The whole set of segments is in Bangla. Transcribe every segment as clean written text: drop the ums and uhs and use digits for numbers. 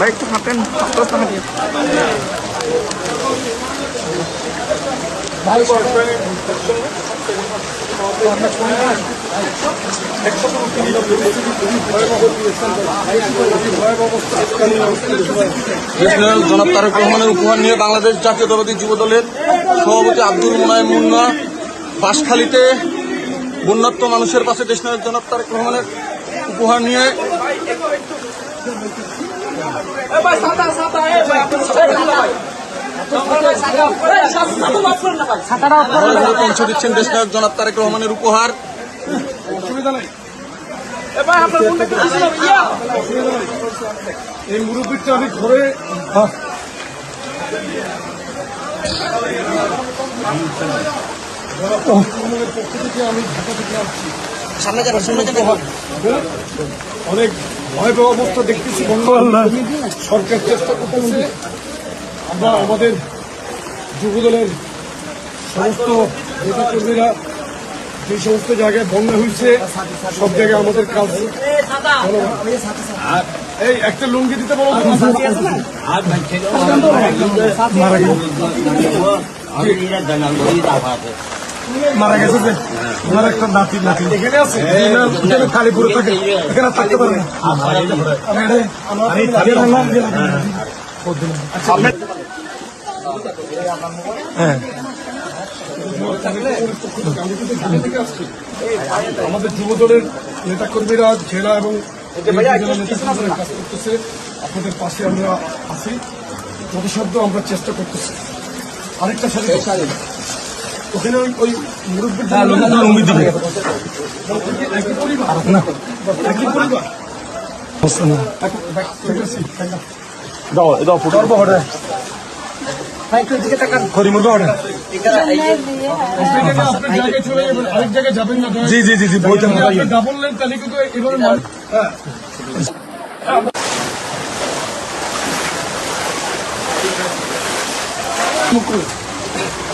ভাই একটু হাঁটেন, রাস্তা হাঁটিয়ে। জনাব তারেক রহমানের উপহার নিয়ে বাংলাদেশ জাতীয়তাবাদী যুব দলের সভাপতি আব্দুল মোনায়েম মুন্না বাঁশখালীতে বন্যাত্ম মানুষের পাশে দেশনায়ক জনাব তারেক রহমানের উপহার নিয়ে পৌঁছে দিচ্ছেন দেশনায়ক জনাব তারেক রহমানের উপহার। এই মুরব্বীটা আমি ঘরে পক্ষ থেকে আমি ঢাকা থেকে আসছি। অনেক ভয়াবহ অবস্থা দেখতেছি, সরকার চেষ্টা করতেছে। আমরা আমাদের যুবদলের সমস্ত নেতাকর্মীরা যে সমস্ত জায়গায় বন্যা হয়েছে সব জায়গায় আমাদের কাজ। এই একটা লুঙ্গি দিতে বলো, মারা গেছে যে ওনার একটা নাতি এখানে আছে, কালীপুরে থাকে, এখানে থাকতে পারে না। আমাদের যুবদলের নেতাকর্মীরা জেলা এবং কাজ করতেছে, আপনাদের পাশে আমরা আছি, যথাসাধ্য আমরা চেষ্টা করতেছি। আরেকটা সাথে ওখানে ওই মুরব্বী একই পরিবার জি জি জি জি বললেন তাহলে কিন্তু এভাবে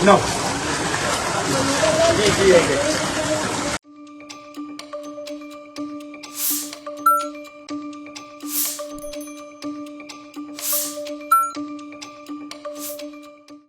না